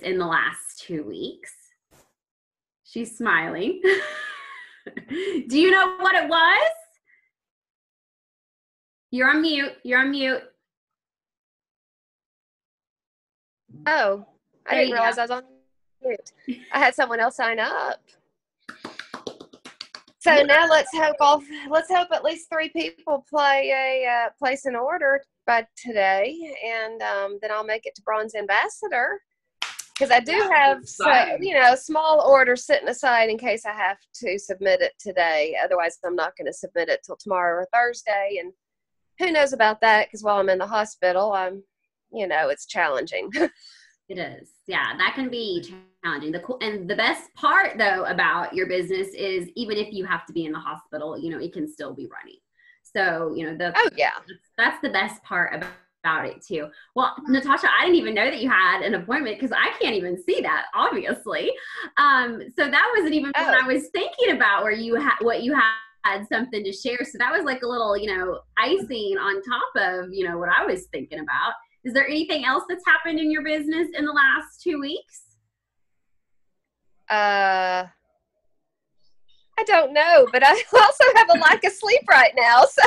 in the last 2 weeks? She's smiling. Do you know what it was? You're on mute. You're on mute. Oh, I didn't realize I was on mute. I had someone else sign up. So now let's hope at least 3 people place an order by today, and then I'll make it to Bronze Ambassador, because I do have a small order sitting aside in case I have to submit it today. Otherwise, I'm not going to submit it till tomorrow or Thursday, and who knows about that? Because while I'm in the hospital, it's challenging. It is. Yeah, that can be challenging. And the best part, though, about your business is even if you have to be in the hospital, it can still be running. So, that's the best part about it, too. Well, Natasha, I didn't even know that you had an appointment because I can't even see that, obviously. So that wasn't even what I was thinking about where what you had something to share. So that was like a little, icing on top of, what I was thinking about. Is there anything else that's happened in your business in the last 2 weeks? I don't know, but I also have a lack of sleep right now. So.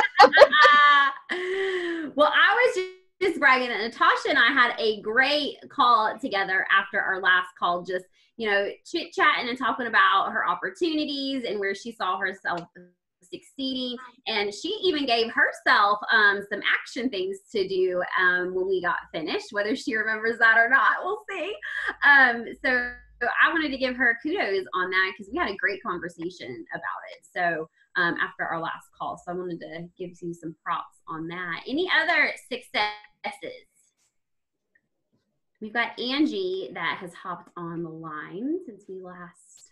Well, I was just bragging that Natasha and I had a great call together after our last call, just, chit-chatting and talking about her opportunities and where she saw herself succeeding, and she even gave herself some action things to do when we got finished. Whether she remembers that or not, we'll see. So I wanted to give her kudos on that because we had a great conversation about it. So after our last call, so I wanted to give you some props on that. Any other successes? We've got Angie that has hopped on the line since we last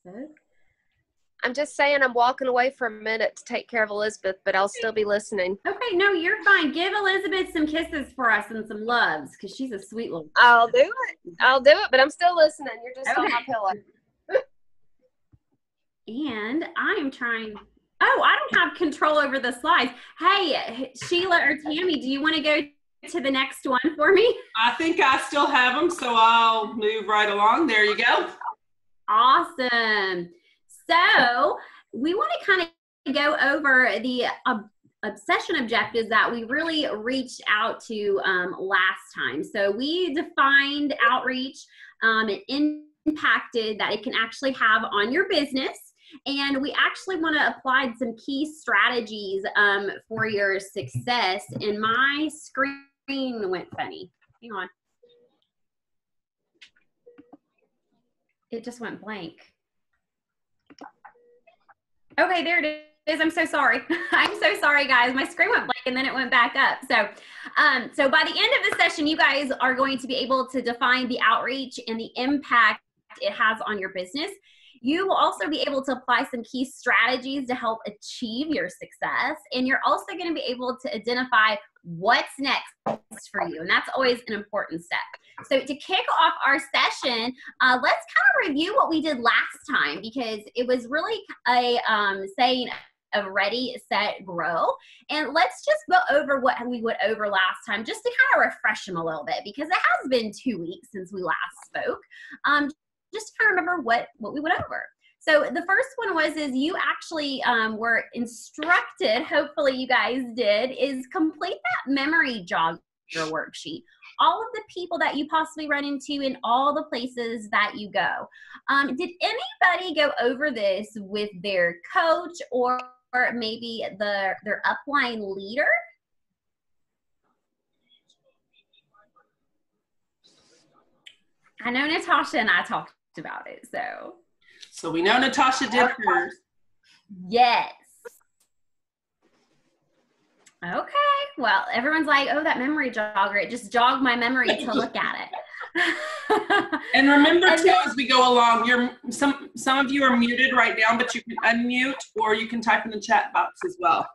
spoke. I'm just saying I'm walking away for a minute to take care of Elizabeth, but I'll still be listening. Okay, no, you're fine. Give Elizabeth some kisses for us and some loves because she's a sweet little. I'll do it, but I'm still listening. You're just on my pillow. And I'm trying. Oh, I don't have control over the slides. Hey, Sheila or Tammy, do you want to go to the next one for me? I think I still have them, so I'll move right along. There you go. Awesome. So we want to kind of go over the obsession objectives that we really reached out to last time. So we defined outreach and impacted that it can actually have on your business. And we actually want to apply some key strategies for your success. And my screen went funny. Hang on. It just went blank. Okay, there it is. I'm so sorry. I'm so sorry, guys. My screen went blank and then it went back up. So by the end of the session, you guys are going to be able to define the outreach and the impact it has on your business. You will also be able to apply some key strategies to help achieve your success. And you're also going to be able to identify what's next for you. And that's always an important step. So to kick off our session, let's kind of review what we did last time, because it was really a saying of ready, set, grow. And let's just go over what we went over last time, just to kind of refresh them a little bit, because it has been 2 weeks since we last spoke. Just to kind of remember what we went over. So the first one is you actually were instructed, hopefully you guys did, is complete that memory jogger worksheet. All of the people that you possibly run into in all the places that you go. Did anybody go over this with their coach or maybe their upline leader? I know Natasha and I talked about it, so we know Natasha did hers. Yes. Okay. Well, everyone's like, oh, that memory jogger, it just jogged my memory to look at it. And remember too, as we go along, some of you are muted right now, but you can unmute or you can type in the chat box as well.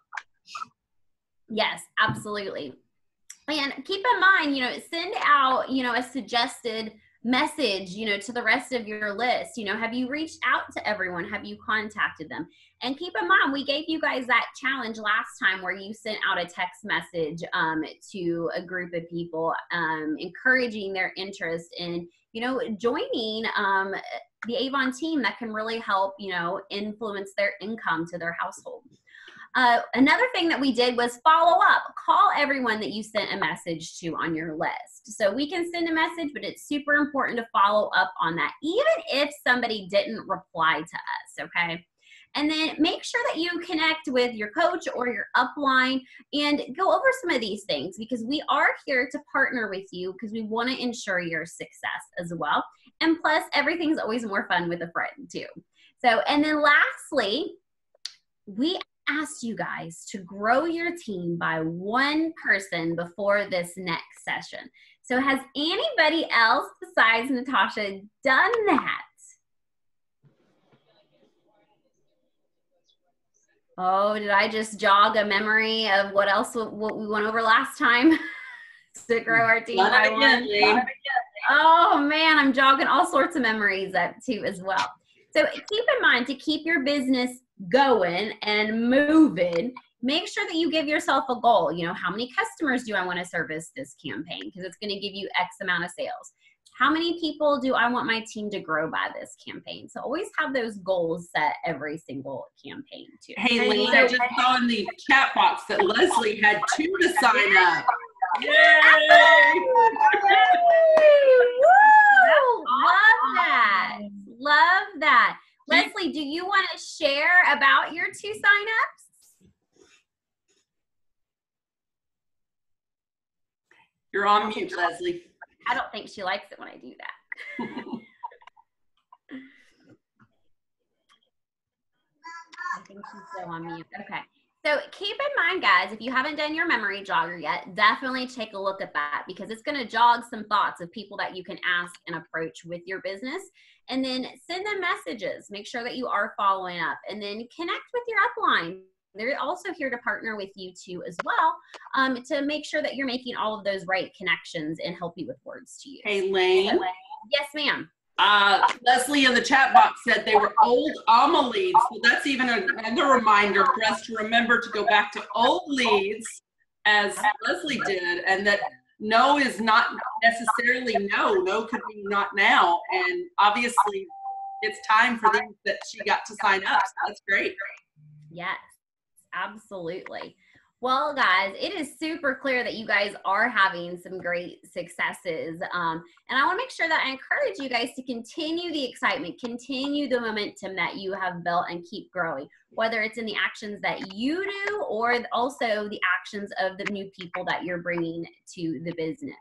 Yes, absolutely. And keep in mind, send out, a suggested message, to the rest of your list. Have you reached out to everyone? Have you contacted them? And keep in mind, we gave you guys that challenge last time where you sent out a text message to a group of people, encouraging their interest in joining the Avon team that can really help, influence their income to their household. Another thing that we did was follow up. Call everyone that you sent a message to on your list. So we can send a message, but it's super important to follow up on that, even if somebody didn't reply to us, okay? And then make sure that you connect with your coach or your upline and go over some of these things, because we are here to partner with you because we want to ensure your success as well. And plus, everything's always more fun with a friend too. So, and then lastly, we asked you guys to grow your team by one person before this next session. So has anybody else besides Natasha done that? Oh, did I just jog a memory of what we went over last time to grow our team by one? Oh man, I'm jogging all sorts of memories up too as well. So keep in mind, to keep your business going and moving, make sure that you give yourself a goal. How many customers do I want to service this campaign? Because it's going to give you X amount of sales. How many people do I want my team to grow by this campaign? So always have those goals set every single campaign too. Hey, Lee, I just saw in the chat box that Leslie had 2 to sign up. Yay! Love that. Love that. Leslie, do you want to share about your 2 signups? You're on mute, Leslie. I don't think she likes it when I do that. I think she's still on mute. Okay. So keep in mind, guys, if you haven't done your memory jogger yet, definitely take a look at that, because it's going to jog some thoughts of people that you can ask and approach with your business. And then send them messages. Make sure that you are following up, and then connect with your upline. They're also here to partner with you too as well, to make sure that you're making all of those right connections and help you with words to use. Hey, Lane. Yes, ma'am. Leslie in the chat box said they were old Alma leads. So that's even another reminder for us to remember to go back to old leads, as Leslie did, and that no is not necessarily no. No could be not now. And obviously it's time for these that she got to sign up. So that's great. Yes, absolutely. Well, guys, it is super clear that you guys are having some great successes. And I want to make sure that I encourage you guys to continue the excitement, continue the momentum that you have built, and keep growing, whether it's in the actions that you do or also the actions of the new people that you're bringing to the business.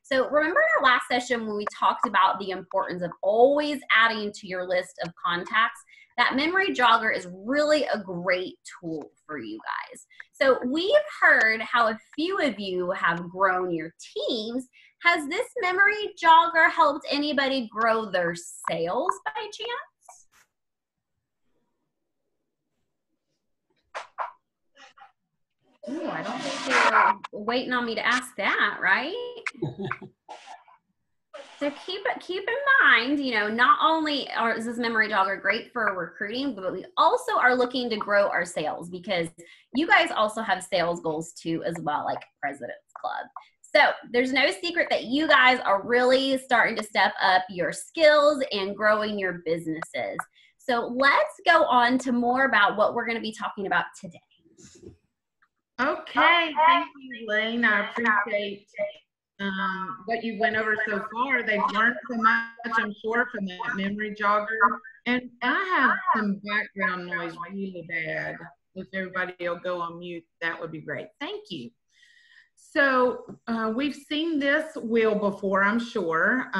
So remember in our last session when we talked about the importance of always adding to your list of contacts? That memory jogger is really a great tool for you guys. So we've heard how a few of you have grown your teams. Has this memory jogger helped anybody grow their sales by chance? Oh, I don't think they were waiting on me to ask that, right? So keep in mind, not only is this memory jogger great for recruiting, but we also are looking to grow our sales, because you guys also have sales goals too as well, like President's Club. So there's no secret that you guys are really starting to step up your skills and growing your businesses. So let's go on to more about what we're going to be talking about today. Okay, thank you, Lane. I appreciate what you went over so far. They've learned so much, I'm sure, from that memory jogger. And I have some background noise really bad. If everybody will go on mute, that would be great. Thank you. So we've seen this wheel before, I'm sure,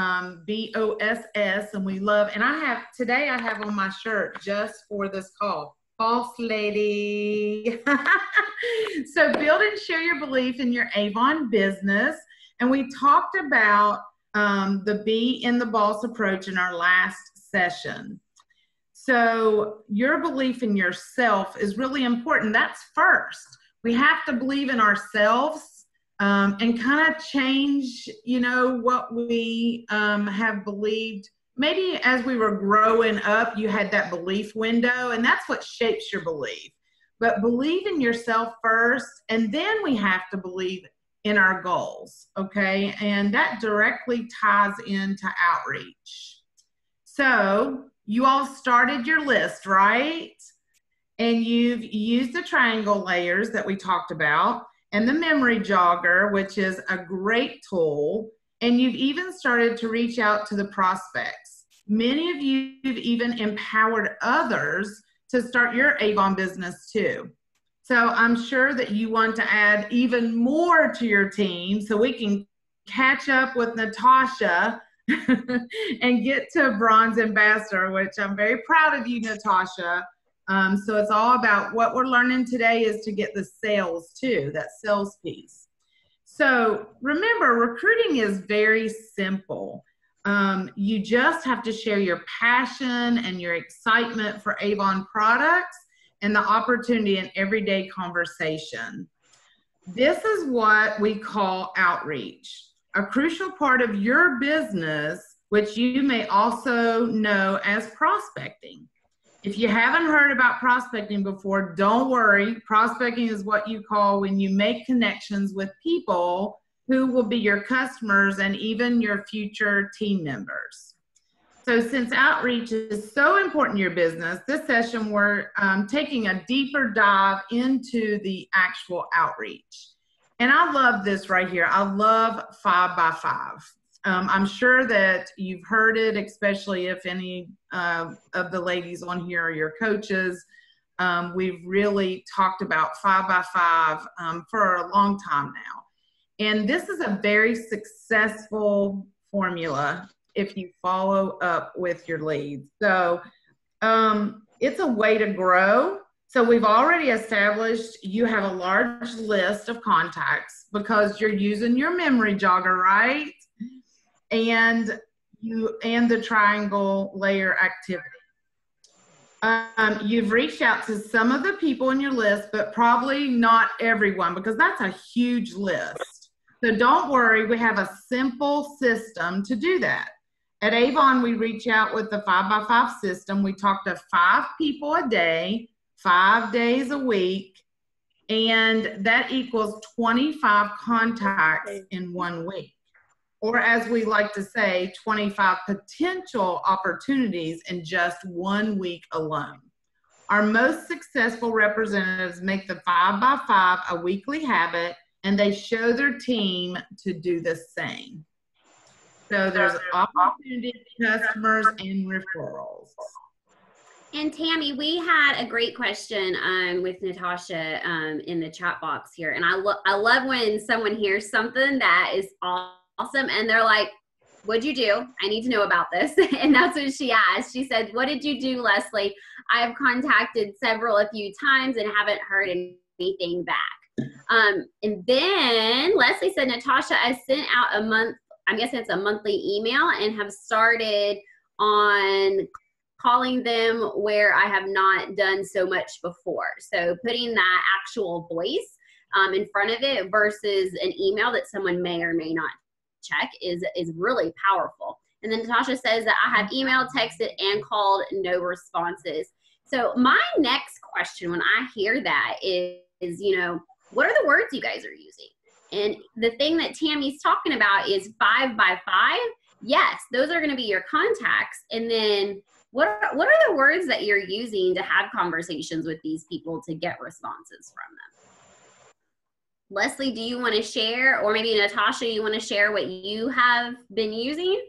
BOSS, and we love, and today I have on my shirt just for this call, Boss Lady. So build and share your belief in your Avon business. And we talked about the Be in the Boss approach in our last session. So your belief in yourself is really important. That's first. We have to believe in ourselves and kind of change, what we have believed. Maybe as we were growing up, you had that belief window, and that's what shapes your belief. But believe in yourself first, and then we have to believe in our goals, okay? And that directly ties into outreach. So you all started your list, right? And you've used the triangle layers that we talked about and the memory jogger, which is a great tool. And you've even started to reach out to the prospects. Many of you have even empowered others to start your Avon business too. So I'm sure that you want to add even more to your team so we can catch up with Natasha and get to Bronze Ambassador, which I'm very proud of you, Natasha. So it's all about what we're learning today is to get the sales too, that sales piece. So remember, recruiting is very simple. You just have to share your passion and your excitement for Avon products and the opportunity in everyday conversation. This is what we call outreach, a crucial part of your business, which you may also know as prospecting. If you haven't heard about prospecting before, don't worry. Prospecting is what you call when you make connections with people who will be your customers and even your future team members. So since outreach is so important in your business, this session we're taking a deeper dive into the actual outreach. And I love this right here. I love 5 by 5. I'm sure that you've heard it, especially if any of the ladies on here are your coaches. We've really talked about 5 by 5 for a long time now. And this is a very successful formula if you follow up with your leads. So it's a way to grow. So we've already established you have a large list of contacts because you're using your memory jogger, right? And the triangle layer activity. You've reached out to some of the people in your list, but probably not everyone because that's a huge list. So don't worry, we have a simple system to do that. At Avon, we reach out with the 5 by 5 system. We talk to 5 people a day, 5 days a week, and that equals 25 contacts in 1 week. Or as we like to say, 25 potential opportunities in just 1 week alone. Our most successful representatives make the 5 by 5 a weekly habit, and they show their team to do the same. So there's opportunity, customers, and referrals. And Tammy, we had a great question with Natasha in the chat box here. And I love when someone hears something that is awesome and they're like, what'd you do? I need to know about this. And that's what she asked. She said, what did you do, Leslie? I have contacted several a few times and haven't heard anything back. And then Leslie said, Natasha, I sent out I guess it's a monthly email and have started on calling them where I have not done so much before. So putting that actual voice in front of it versus an email that someone may or may not check is really powerful. And then Natasha says that I have emailed, texted, and called, no responses. So my next question when I hear that is, what are the words you guys are using? And the thing that Tammy's talking about is 5 by 5. Yes, those are going to be your contacts. And then what are the words that you're using to have conversations with these people to get responses from them? Leslie, do you want to share, or maybe Natasha, you want to share what you have been using?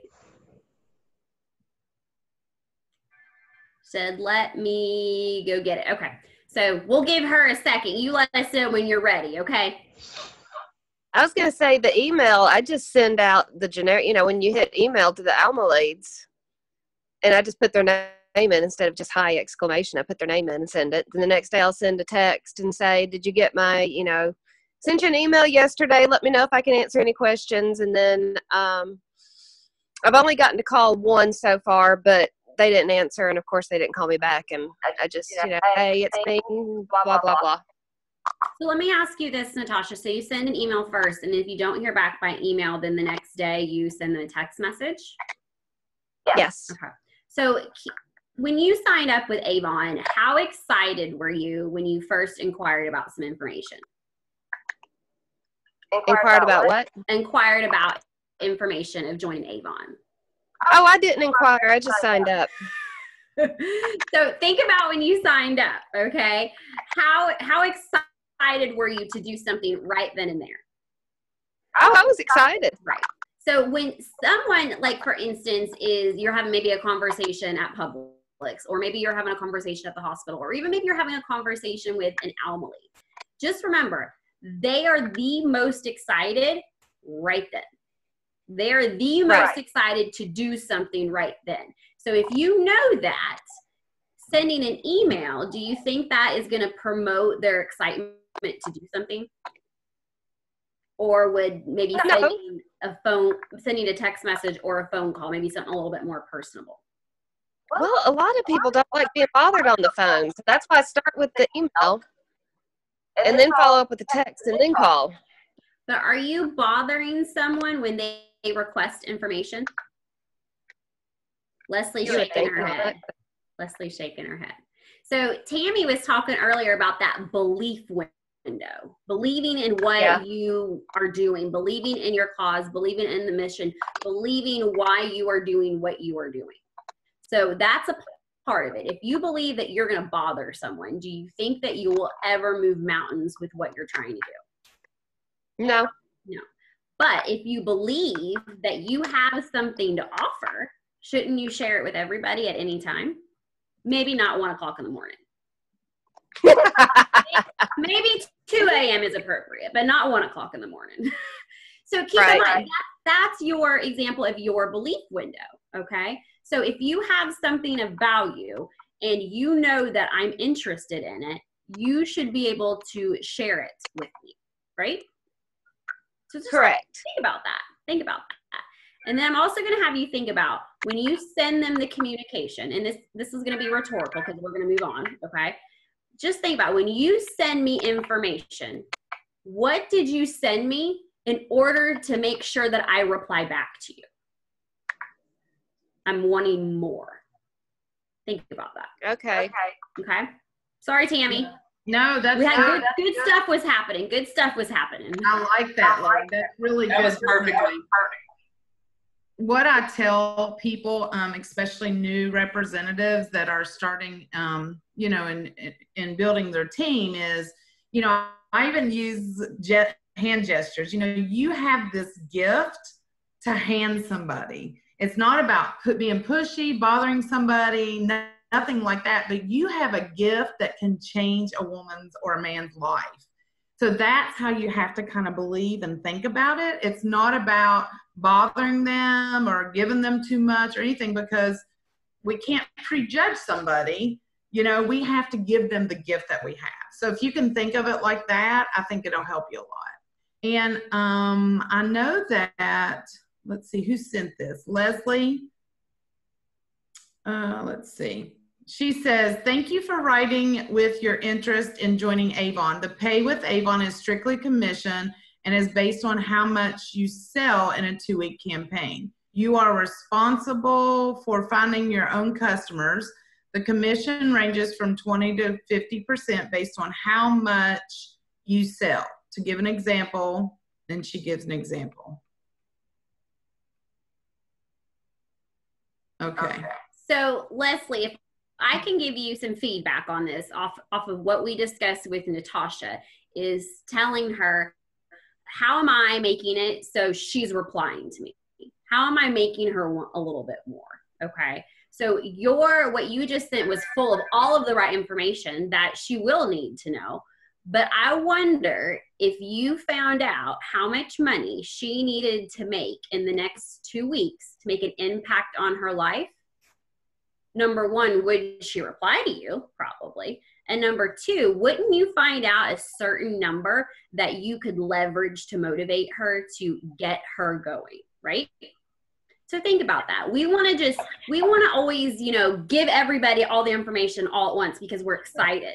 Said, let me go get it. Okay. So we'll give her a second. You let us know when you're ready, okay? I was going to say the email, I just send out the generic, when you hit email to the Alma leads, and I just put their name in instead of just hi exclamation. I put their name in and send it. Then the next day I'll send a text and say, did you get my, sent you an email yesterday. Let me know if I can answer any questions. And then I've only gotten to call one so far, but they didn't answer. And of course they didn't call me back. And I just, hey, it's me, blah, blah, blah, blah. So let me ask you this, Natasha. So you send an email first, and if you don't hear back by email, then the next day you send them a text message? Yes. Okay. So when you signed up with Avon, how excited were you when you first inquired about some information? Inquired about what? Inquired about information of joining Avon. Oh, I didn't inquire. I just signed up. So think about when you signed up, okay? How excited were you to do something right then and there? Oh, I was excited. Right. So when someone, like for instance, you're having maybe a conversation at Publix, or maybe you're having a conversation at the hospital, or even maybe you're having a conversation with an Alma lead, just remember, they are the most excited right then. They're the most excited to do something right then. So if you know that, sending an email, do you think that is going to promote their excitement to do something? Or would maybe sending a text message or a phone call, maybe something a little bit more personable? Well, a lot of people don't like being bothered on the phone. So that's why I start with the email and then follow up with the text and then call. But are you bothering someone when they request information? Leslie's shaking her head. Leslie's shaking her head. So Tammy was talking earlier about that belief window, believing in what you are doing, believing in your cause, believing in the mission, believing why you are doing what you are doing. So that's a part of it. If you believe that you're going to bother someone, do you think that you will ever move mountains with what you're trying to do? No. No. But if you believe that you have something to offer, shouldn't you share it with everybody at any time? Maybe not 1 o'clock in the morning. Maybe 2 a.m. is appropriate, but not 1 o'clock in the morning. So keep in mind, that's your example of your belief window, okay? So if you have something of value and you know that I'm interested in it, you should be able to share it with me, right? So just think about that. Think about that. And then I'm also going to have you think about when you send them the communication, and this is going to be rhetorical because we're going to move on, okay? Just think about when you send me information, what did you send me in order to make sure that I reply back to you? I'm wanting more. Think about that. Okay. Okay. Sorry, Tammy. No, that's good stuff was happening. Good stuff was happening. I like that, Lori. That's really good. That was perfectly. What I tell people, especially new representatives that are starting, in building their team is, I even use hand gestures. You have this gift to hand somebody. It's not about being pushy, bothering somebody, nothing like that, but you have a gift that can change a woman's or a man's life. So that's how you have to kind of believe and think about it. It's not about bothering them or giving them too much or anything, because we can't prejudge somebody. We have to give them the gift that we have. So if you can think of it like that, I think it'll help you a lot. And I know that, let's see, who sent this? Leslie. Let's see. She says, thank you for writing with your interest in joining Avon. The pay with Avon is strictly commission and is based on how much you sell in a 2-week campaign. You are responsible for finding your own customers. The commission ranges from 20 to 50% based on how much you sell. To give an example, then she gives an example. Okay. So Leslie, if I can give you some feedback on this off of what we discussed with Natasha, is telling her, how am I making it so she's replying to me? How am I making her want a little bit more? Okay. So what you just sent was full of all of the right information that she will need to know. But I wonder if you found out how much money she needed to make in the next 2 weeks to make an impact on her life. Number one, would she reply to you? Probably. And number two, wouldn't you find out a certain number that you could leverage to motivate her to get her going, right? So think about that. We want to always, give everybody all the information all at once because we're excited.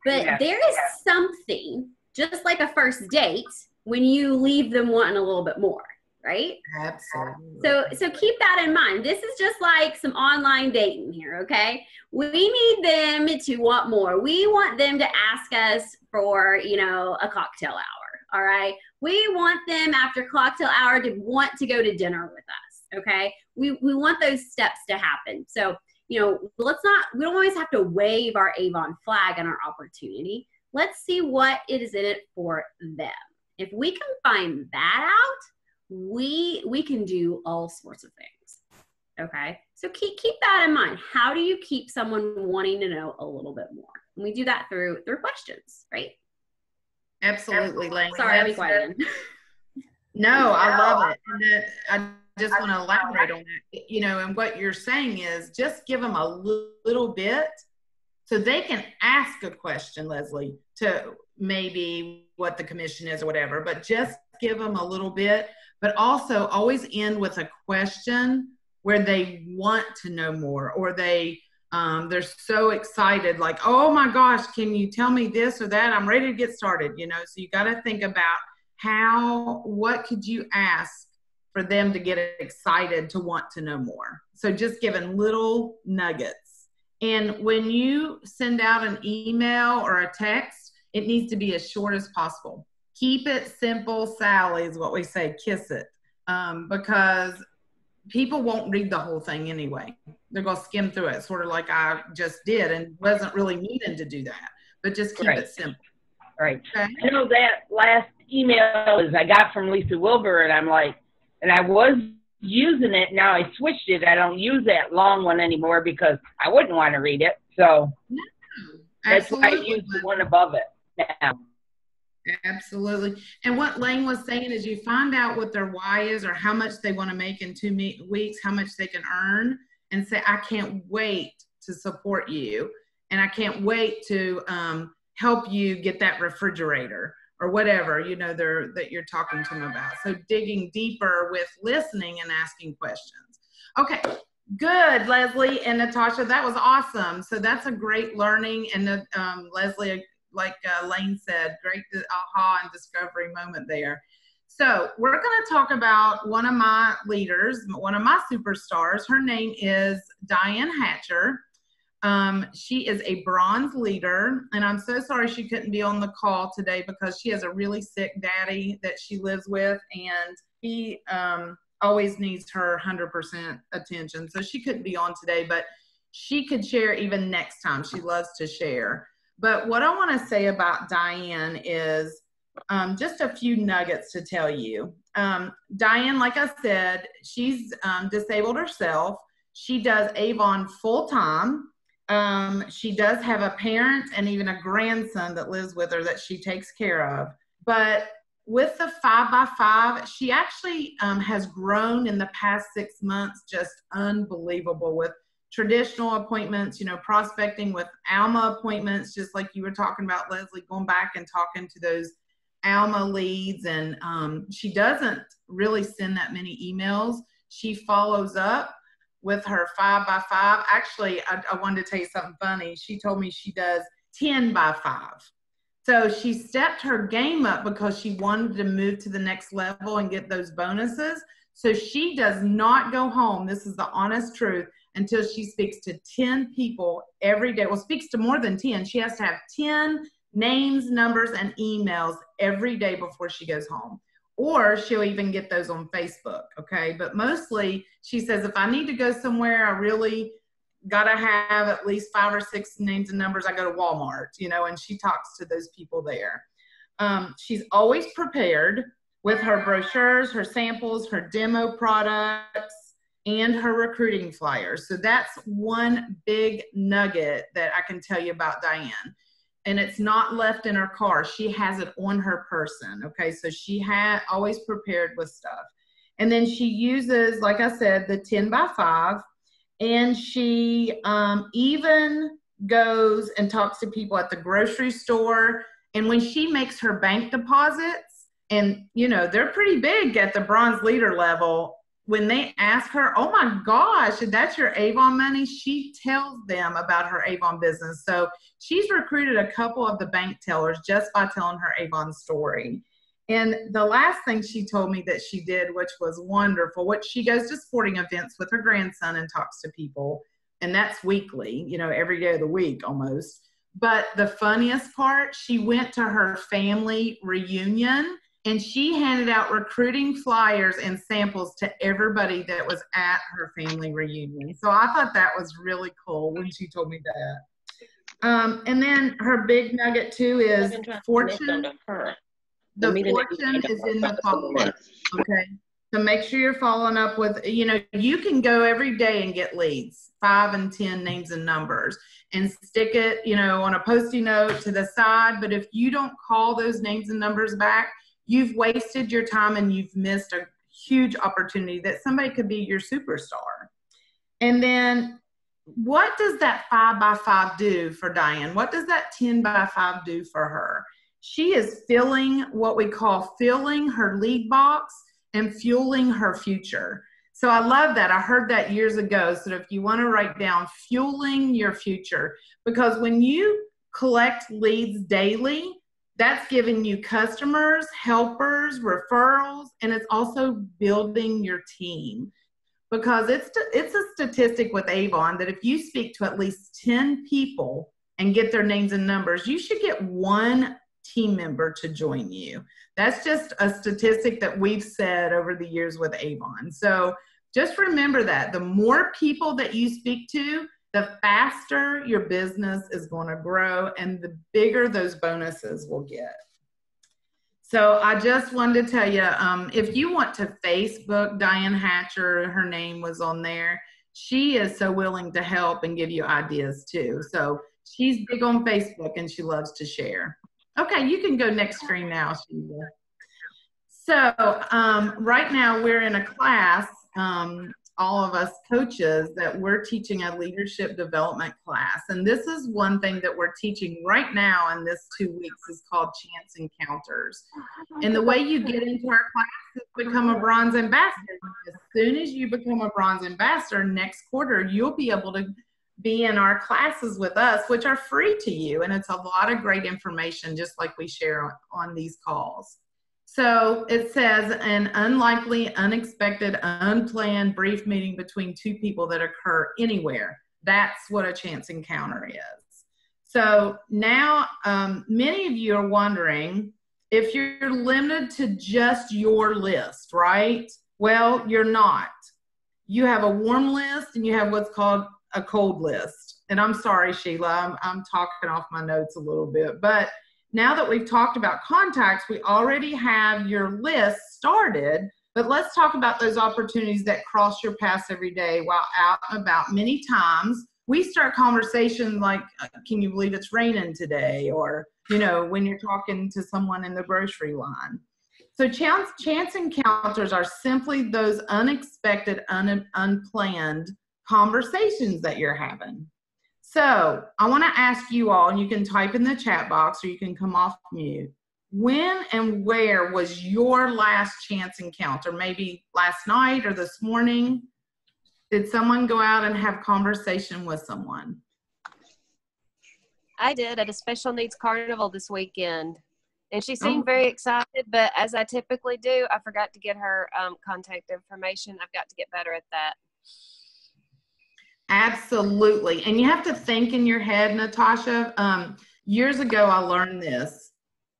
But there is something, just like a first date, when you leave them wanting a little bit more, right? Absolutely. So keep that in mind. This is just like some online dating here, okay? We need them to want more. We want them to ask us for, a cocktail hour, all right? We want them after cocktail hour to want to go to dinner with us. Okay. We want those steps to happen. So, we don't always have to wave our Avon flag on our opportunity. Let's see what it is in it for them. If we can find that out, we can do all sorts of things. Okay. So keep that in mind. How do you keep someone wanting to know a little bit more? And we do that through questions, right? Absolutely, Lane. Sorry, I'll be quiet. No, I love it. And I just want to elaborate on that. And what you're saying is just give them a little bit so they can ask a question, Leslie, to maybe what the commission is or whatever, but just give them a little bit, but also always end with a question where they want to know more, or they're so excited, like, oh my gosh, can you tell me this or that? I'm ready to get started, So you got to think about what could you ask for them to get excited to want to know more. So just giving little nuggets. And when you send out an email or a text, it needs to be as short as possible. Keep it simple, Sally, is what we say, kiss it. Because people won't read the whole thing anyway. They're going to skim through it, sort of like I just did, and wasn't really meaning to do that. But just keep it simple. Right. Okay? I know that last email I got from Lisa Wilbur, and I'm like, and I was using it. Now I switched it. I don't use that long one anymore because I wouldn't want to read it. So that's why I use the one above it now. Absolutely. And what Lane was saying is you find out what their why is, or how much they want to make in 2 weeks, how much they can earn, and say, I can't wait to support you. And I can't wait to help you get that refrigerator or whatever, that you're talking to them about. So digging deeper with listening and asking questions. Okay. Good, Leslie and Natasha. That was awesome. So that's a great learning. And Leslie, like Lane said, great aha and discovery moment there. So we're going to talk about one of my leaders, one of my superstars. Her name is Diane Hatcher. She is a bronze leader, and I'm so sorry she couldn't be on the call today because she has a really sick daddy that she lives with, and he always needs her 100% attention. So she couldn't be on today, but she could share even next time. She loves to share. But what I want to say about Diane is just a few nuggets to tell you. Diane, like I said, she's disabled herself. She does Avon full-time. She does have a parent and even a grandson that lives with her that she takes care of. But with the 5x5, she actually has grown in the past 6 months, just unbelievable, with traditional appointments, prospecting, with Alma appointments, just like you were talking about, Leslie, going back and talking to those Alma leads. And she doesn't really send that many emails. She follows up with her 5x5. Actually, I wanted to tell you something funny. She told me she does 10x5. So she stepped her game up because she wanted to move to the next level and get those bonuses. So she does not go home, this is the honest truth, until she speaks to 10 people every day. Well, speaks to more than 10. She has to have 10 names, numbers, and emails every day before she goes home. Or she'll even get those on Facebook, okay? But mostly, she says, if I need to go somewhere, I really got to have at least 5 or 6 names and numbers. I go to Walmart, and she talks to those people there. She's always prepared with her brochures, her samples, her demo products, and her recruiting flyers. So that's one big nugget that I can tell you about Diane. And it's not left in her car. She has it on her person, okay? So she had always prepared with stuff. And then she uses, like I said, the 10x5. And she even goes and talks to people at the grocery store. And when she makes her bank deposits, and, they're pretty big at the bronze leader level, when they ask her, oh my gosh, that's your Avon money, she tells them about her Avon business. So she's recruited a couple of the bank tellers just by telling her Avon story. And the last thing she told me that she did, which was wonderful, she goes to sporting events with her grandson and talks to people. And that's weekly, every day of the week almost. But the funniest part, she went to her family reunion and she handed out recruiting flyers and samples to everybody that was at her family reunion. So I thought that was really cool when she told me that. And then her big nugget too is fortune. The fortune is in the follow-up, okay? So make sure you're following up with, you know, you can go every day and get leads, 5 and 10 names and numbers, and stick it, you know, on a Post-it note to the side. But if you don't call those names and numbers back, you've wasted your time and you've missed a huge opportunity that somebody could be your superstar. And then what does that 5 by 5 do for Diane? What does that 10 by 5 do for her? She is filling what we call filling her lead box and fueling her future. So I love that. I heard that years ago. So if you want to write down fueling your future, because when you collect leads daily, that's giving you customers, helpers, referrals, and it's also building your team. Because it's a statistic with Avon that if you speak to at least 10 people and get their names and numbers, you should get 1 team member to join you. That's just a statistic that we've said over the years with Avon. So just remember that the more people that you speak to, the faster your business is going to grow and the bigger those bonuses will get. So I just wanted to tell you, if you want to Facebook Diane Hatcher, her name was on there. She is so willing to help and give you ideas too. So she's big on Facebook and she loves to share. Okay, you can go next screen now, Sheila. So right now we're in a class, all of us coaches, that we're teaching a leadership development class. And this is one thing that we're teaching right now in this 2 weeks is called Chance Encounters. And the way you get into our class is become a bronze ambassador. As soon as you become a bronze ambassador, next quarter, you'll be able to be in our classes with us, which are free to you. And it's a lot of great information, just like we share on these calls. So it says an unlikely, unexpected, unplanned brief meeting between 2 people that occur anywhere. That's what a chance encounter is. So now many of you are wondering if you're limited to just your list, right? Well, you're not. You have a warm list and you have what's called a cold list. And I'm sorry, Sheila, I'm talking off my notes a little bit, but now that we've talked about contacts, we already have your list started, but let's talk about those opportunities that cross your path every day while out and about. Many times we start conversation like, can you believe it's raining today? Or, you know, when you're talking to someone in the grocery line. So chance encounters are simply those unexpected, unplanned conversations that you're having. So I want to ask you all, and you can type in the chat box or you can come off mute. When and where was your last chance encounter? Maybe last night or this morning? Did someone go out and have conversation with someone? I did at a special needs carnival this weekend. And she seemed very excited, but as I typically do, I forgot to get her contact information. I've got to get better at that. Absolutely. And you have to think in your head, Natasha. Years ago, I learned this.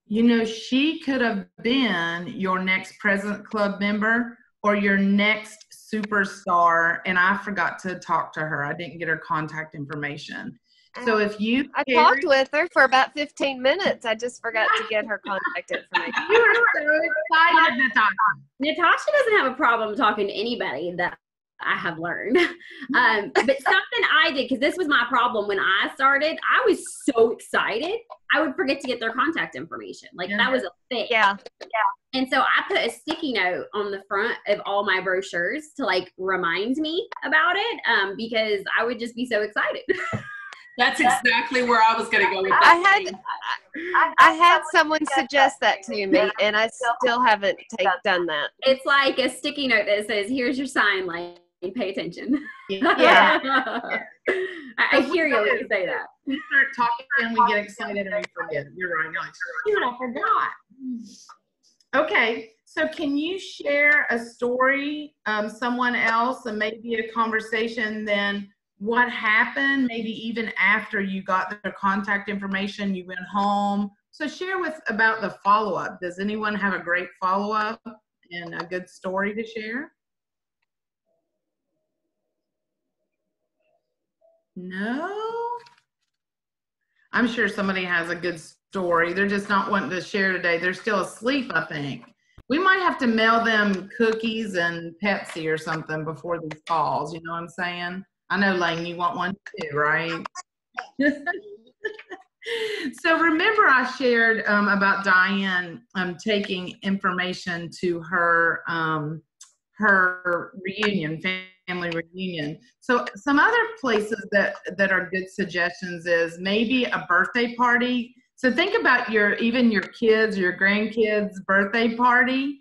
You know, she could have been your next President Club member or your next superstar, and I forgot to talk to her. I didn't get her contact information. So if you talked with her for about 15 minutes. I just forgot to get her contact information. You are so excited, Natasha. Natasha doesn't have a problem talking to anybody that I have learned. But something I did, because this was my problem when I started, I was so excited, I would forget to get their contact information. Like that was a thing. Yeah. And so I put a sticky note on the front of all my brochures to like remind me about it, because I would just be so excited. That's exactly where I was going to go with that. I had someone suggest that to me, and I still haven't done that. It's like a sticky note that says, here's your sign, like, pay attention. Yeah. I hear you when you say that. We start talking and we get excited and we forget. You're right. You're like, shoot, I forgot. Okay. So can you share a story, someone else, and maybe a conversation then what happened, maybe even after you got their contact information, you went home, So share about the follow-up. Does anyone have a great follow-up and a good story to share? No? I'm sure somebody has a good story. They're just not wanting to share today. They're still asleep, I think. We might have to mail them cookies and Pepsi or something before these calls. You know what I'm saying? I know, Lane, you want one too, right? So remember I shared about Diane taking information to her her reunion, family reunion. So some other places that are good suggestions is maybe a birthday party. So think about even your kids, your grandkids' birthday party.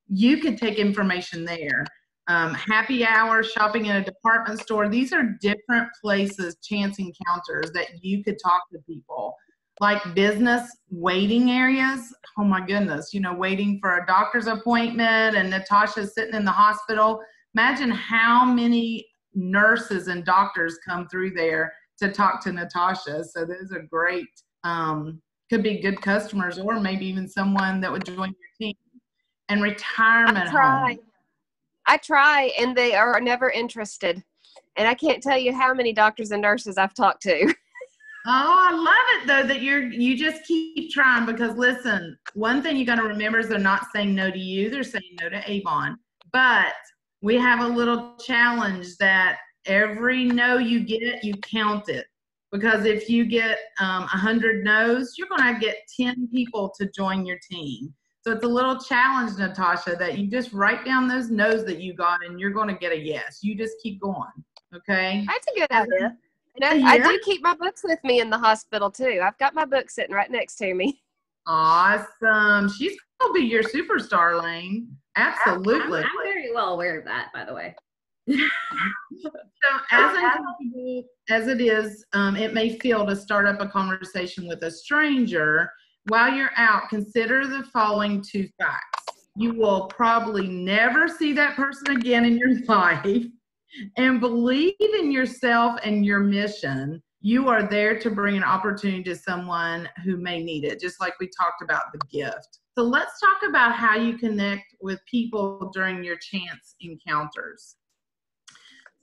You could take information there. Happy hour, shopping in a department store. These are different places, chance encounters that you could talk to people. Like business waiting areas. Oh my goodness, you know, waiting for a doctor's appointment and Natasha's sitting in the hospital. Imagine how many nurses and doctors come through there to talk to Natasha. So those are great, could be good customers or maybe even someone that would join your team. And retirement home. I try, and they are never interested. And I can't tell you how many doctors and nurses I've talked to. Oh, I love it though that you just keep trying, because listen, one thing you got to remember is they're not saying no to you, they're saying no to Avon. But we have a little challenge that every no you get, you count it. Because if you get 100 no's, you're going to get 10 people to join your team. So it's a little challenge, Natasha, that you just write down those no's that you got and you're going to get a yes. You just keep going, okay? That's a good idea. And I do keep my books with me in the hospital too. I've got my book sitting right next to me. Awesome. She's going to be your superstar, Lane. Absolutely. I'm very well aware of that, by the way. So as uncomfortable as it is, it may feel to start up a conversation with a stranger. While you're out, consider the following 2 facts. You will probably never see that person again in your life, and believe in yourself and your mission. You are there to bring an opportunity to someone who may need it, just like we talked about the gift. So let's talk about how you connect with people during your chance encounters.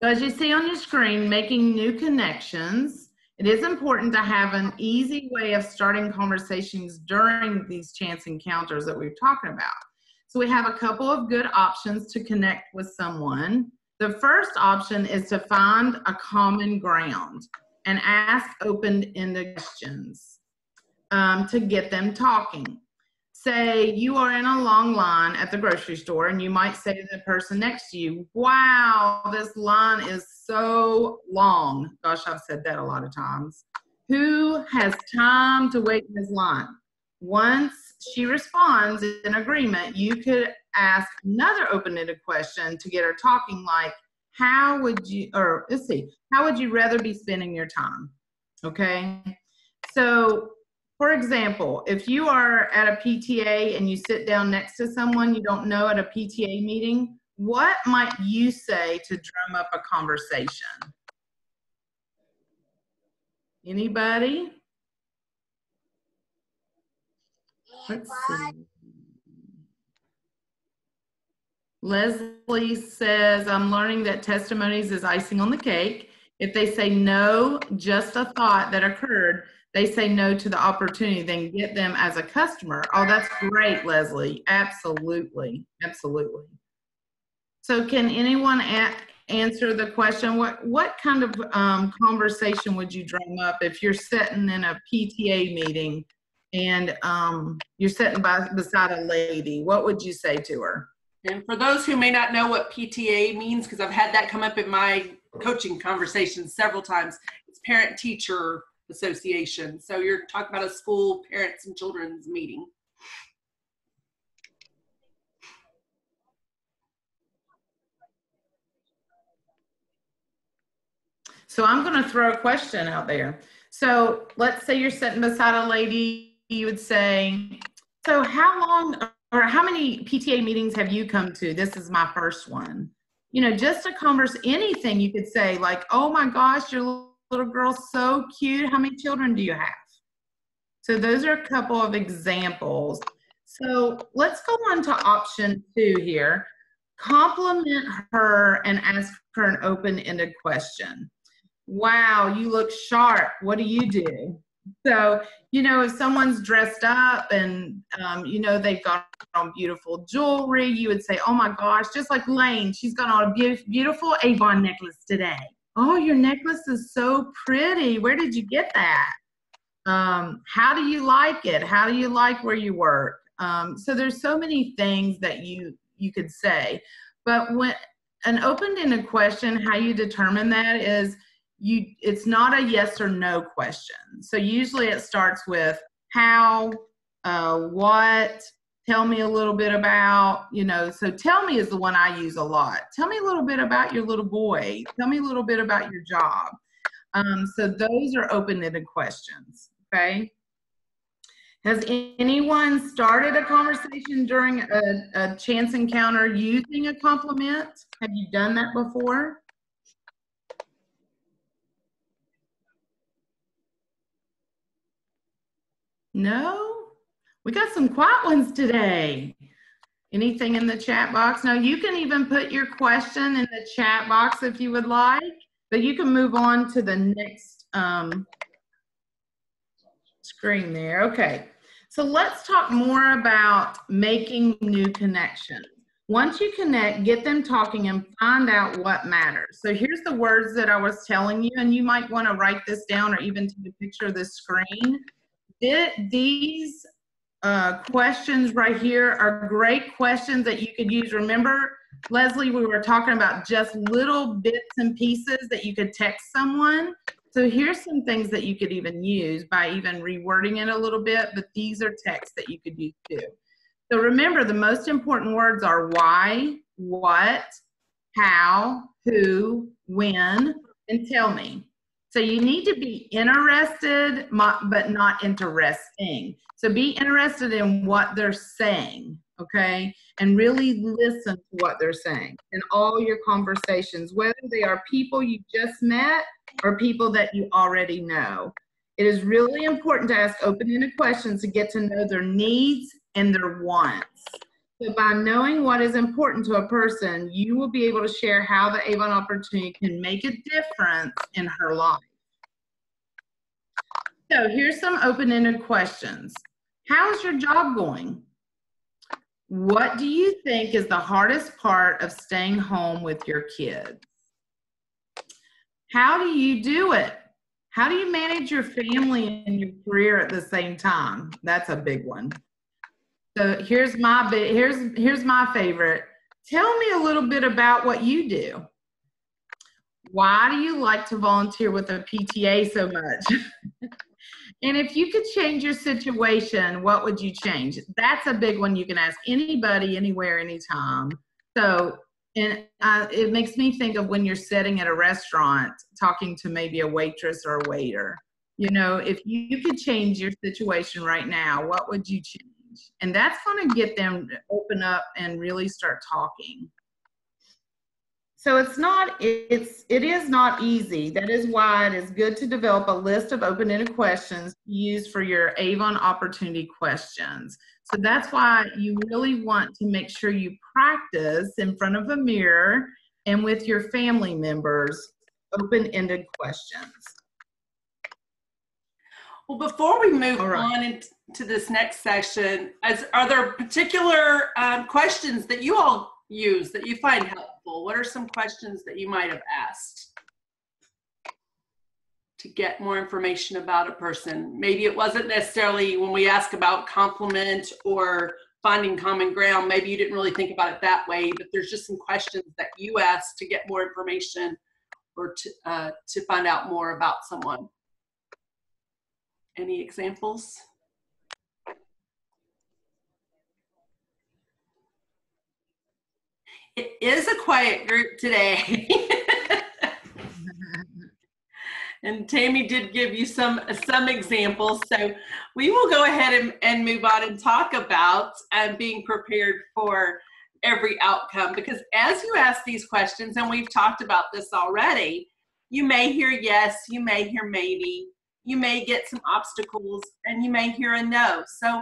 So as you see on your screen, making new connections. It is important to have an easy way of starting conversations during these chance encounters that we're talking about. So we have a couple of good options to connect with someone. The first option is to find a common ground and ask open-ended questions to get them talking. Say you are in a long line at the grocery store and you might say to the person next to you, wow, this line is so long. Gosh, I've said that a lot of times. Who has time to wait in this line? Once she responds in agreement, you could ask another open-ended question to get her talking, like, how would you rather be spending your time? Okay. So, for example, if you are at a PTA and you sit down next to someone you don't know at a PTA meeting, what might you say to drum up a conversation? Anybody? Let's see. Leslie says, I'm learning that testimonies is icing on the cake. If they say no, just a thought that occurred, they say no to the opportunity, then get them as a customer. Oh, that's great, Leslie. Absolutely. Absolutely. So can anyone answer the question? What kind of conversation would you drum up if you're sitting in a PTA meeting and you're sitting beside a lady? What would you say to her? And for those who may not know what PTA means, because I've had that come up in my coaching conversations several times, it's Parent-Teacher Association. So you're talking about a school parents and children's meeting. So I'm going to throw a question out there. So let's say you're sitting beside a lady, you would say, so how long or how many PTA meetings have you come to? This is my first one. You know, just a anything you could say, like, oh my gosh, your little girl's so cute. How many children do you have? So those are a couple of examples. So let's go on to option 2 here. Compliment her and ask her an open-ended question. Wow, you look sharp. What do you do? So, you know, if someone's dressed up and, you know, they've got on beautiful jewelry, you would say, oh my gosh, just like Lane, she's got on a beautiful Avon necklace today. Oh, your necklace is so pretty. Where did you get that? How do you like it? How do you like where you work? So there's so many things that you could say. But when an open-ended question, how you determine that is it's not a yes or no question. So usually it starts with how, what, tell me a little bit about, you know, so tell me is the one I use a lot. Tell me a little bit about your little boy. Tell me a little bit about your job. So those are open-ended questions, okay? Has anyone started a conversation during a chance encounter using a compliment? Have you done that before? No? We got some quiet ones today. Anything in the chat box? Now you can even put your question in the chat box if you would like, but you can move on to the next screen there. Okay, so let's talk more about making new connections. Once you connect, get them talking and find out what matters. So here's the words that I was telling you, and you might want to write this down or even take a picture of the screen. These questions right here are great questions that you could use. Remember, Leslie, we were talking about just little bits and pieces that you could text someone. So here's some things that you could even use by even rewording it a little bit, but these are texts that you could use too. So remember, the most important words are why, what, how, who, when, and tell me. So you need to be interested, but not interesting. So be interested in what they're saying, okay? And really listen to what they're saying in all your conversations, whether they are people you just met or people that you already know. It is really important to ask open-ended questions to get to know their needs and their wants. So by knowing what is important to a person, you will be able to share how the Avon opportunity can make a difference in her life. So here's some open-ended questions. How's your job going? What do you think is the hardest part of staying home with your kids? How do you do it? How do you manage your family and your career at the same time? That's a big one. So here's my favorite. Tell me a little bit about what you do. Why do you like to volunteer with a PTA so much? And if you could change your situation, what would you change? That's a big one you can ask anybody, anywhere, anytime. So, and it makes me think of when you're sitting at a restaurant talking to maybe a waitress or a waiter. You know, if you could change your situation right now, what would you change? And that's going to get them to open up and really start talking. So it is not easy. That is why it is good to develop a list of open-ended questions to use for your Avon opportunity questions. So that's why you really want to make sure you practice in front of a mirror and with your family members, open-ended questions. Well, before we move on into this next session, are there particular questions that you all use that you find helpful? What are some questions that you might have asked to get more information about a person? Maybe it wasn't necessarily when we ask about compliment or finding common ground, maybe you didn't really think about it that way, but there's just some questions that you asked to get more information or to find out more about someone. Any examples? It is a quiet group today. And Tammy did give you some examples. So we will go ahead and move on and talk about being prepared for every outcome. Because as you ask these questions, and we've talked about this already, you may hear yes, you may hear maybe. you may get some obstacles and you may hear a no. So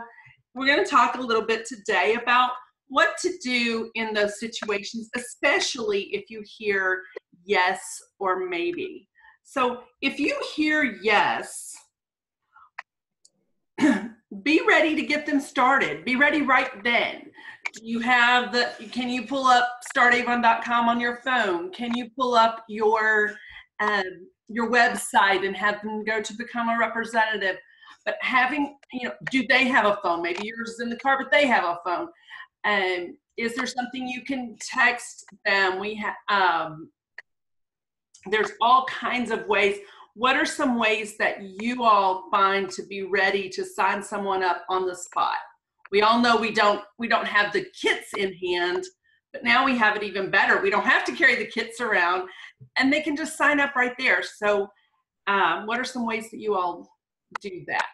we're going to talk a little bit today about what to do in those situations, especially if you hear yes or maybe. So if you hear yes, be ready to get them started. Be ready right then. Do you have can you pull up startavon.com on your phone? Can you pull up your website and have them go to become a representative? But having, do they have a phone? Maybe yours is in the car, but they have a phone. And is there something you can text them? There's all kinds of ways. What are some ways that you all find to be ready to sign someone up on the spot? We all know we don't have the kits in hand, but now we have it even better. We don't have to carry the kits around, and they can just sign up right there. So what are some ways that you all do that?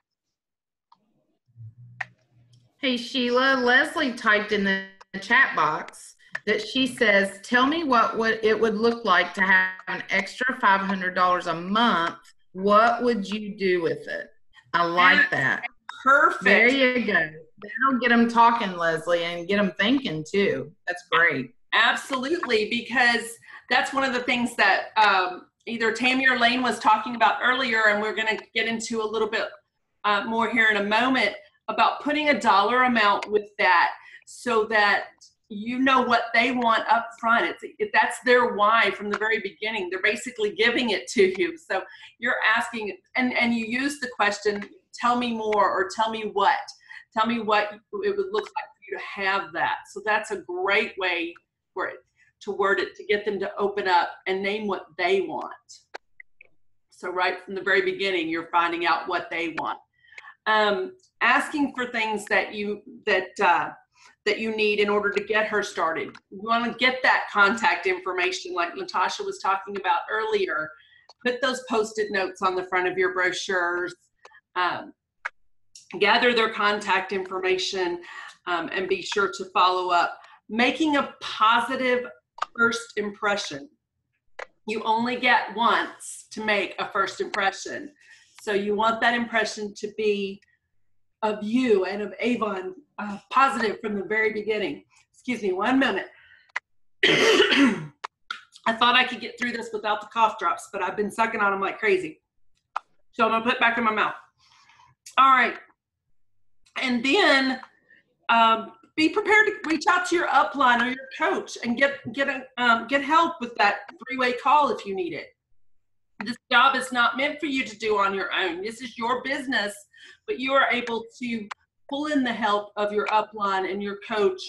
Hey, Sheila, Leslie typed in the chat box that she says, tell me what it would look like to have an extra $500 a month. What would you do with it? I like that. Perfect. There you go. That'll get them talking, Leslie, and get them thinking too. That's great. Absolutely, because that's one of the things that either Tammy or Lane was talking about earlier, and we're going to get into a little bit more here in a moment about putting a dollar amount with that so that you know what they want up front. That's their why from the very beginning. They're basically giving it to you. So you're asking, and you use the question, tell me more, or tell me what. Tell me what it would look like for you to have that. So that's a great way to word it, to get them to open up and name what they want. So right from the very beginning, you're finding out what they want. Asking for things that you need in order to get her started. You want to get that contact information like Natasha was talking about earlier. Put those Post-it notes on the front of your brochures. Gather their contact information and be sure to follow up. Making a positive first impression. You only get once to make a first impression. So you want that impression to be of you and of Avon positive from the very beginning. Excuse me, one moment. I thought I could get through this without the cough drops, but I've been sucking on them like crazy. So I'm gonna put it back in my mouth. All right. And then be prepared to reach out to your upline or your coach and get help with that three-way call if you need it. This job is not meant for you to do on your own. This is your business, but you are able to pull in the help of your upline and your coach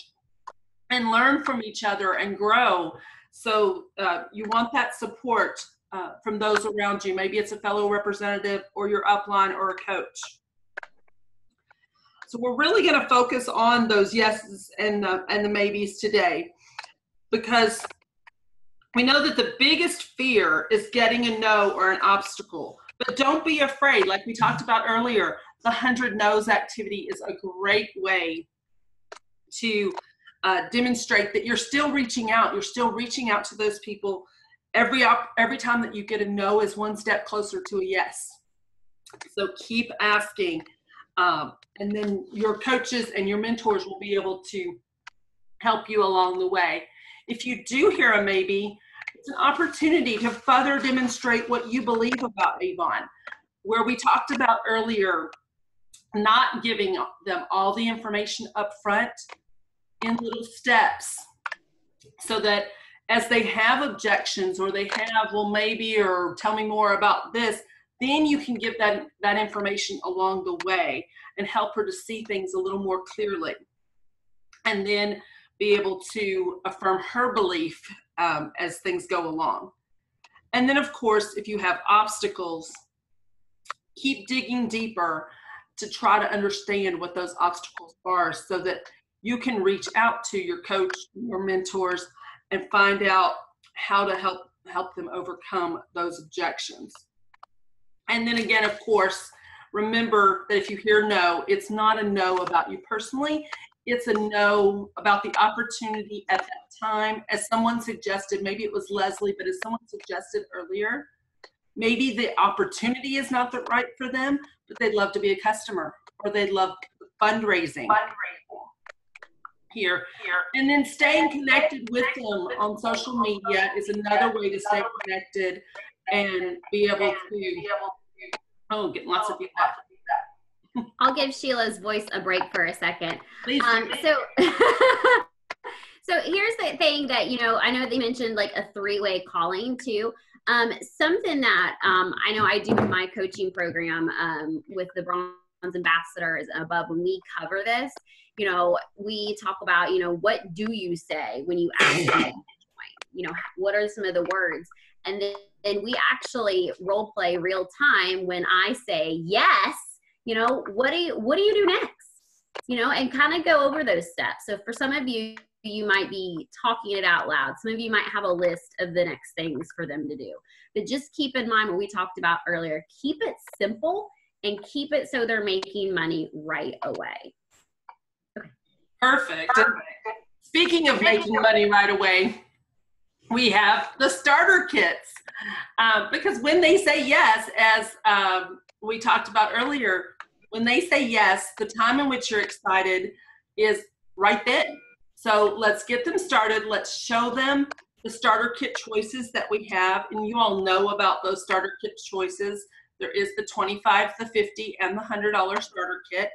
and learn from each other and grow. So you want that support from those around you. Maybe it's a fellow representative or your upline or a coach. So we're really going to focus on those yeses and the maybes today, because we know that the biggest fear is getting a no or an obstacle. But don't be afraid. Like we talked about earlier, the 100 No's activity is a great way to demonstrate that you're still reaching out. You're still reaching out to those people. Every time that you get a no is one step closer to a yes. So keep asking. And then your coaches and your mentors will be able to help you along the way. If you do hear a maybe, it's an opportunity to further demonstrate what you believe about Avon. Where we talked about earlier, not giving them all the information up front in little steps, so that as they have objections or they have, well, maybe, or tell me more about this, then you can give that information along the way and help her to see things a little more clearly. And then be able to affirm her belief as things go along. And then, of course, if you have obstacles, keep digging deeper to try to understand what those obstacles are so that you can reach out to your coach, your mentors, and find out how to help them overcome those objections. And then again, of course, remember that if you hear no, it's not a no about you personally. It's a no about the opportunity at that time. As someone suggested, maybe it was Leslie, but as someone suggested earlier, maybe the opportunity is not right for them, but they'd love to be a customer, or they'd love fundraising here. And then staying connected with them on social media is another way to stay connected and be able to, get lots of feedback. I'll give Sheila's voice a break for a second. Please. So here's the thing that, I know they mentioned like a 3-way calling too. Something that I know I do in my coaching program with the Bronze Ambassadors above, when we cover this, we talk about, what do you say when you ask them to join? What are some of the words? And then we actually role play real time when I say yes, what do you do next? And kind of go over those steps. So for some of you, you might be talking it out loud. Some of you might have a list of the next things for them to do. But just keep in mind what we talked about earlier. Keep it simple and keep it so they're making money right away. Okay. Perfect. Speaking of making money right away, we have the starter kits. Because when they say yes, as we talked about earlier, when they say yes, the time in which you're excited is right then. So let's get them started. Let's show them the starter kit choices that we have. And you all know about those starter kit choices. There is the $25, the $50, and the $100 starter kit.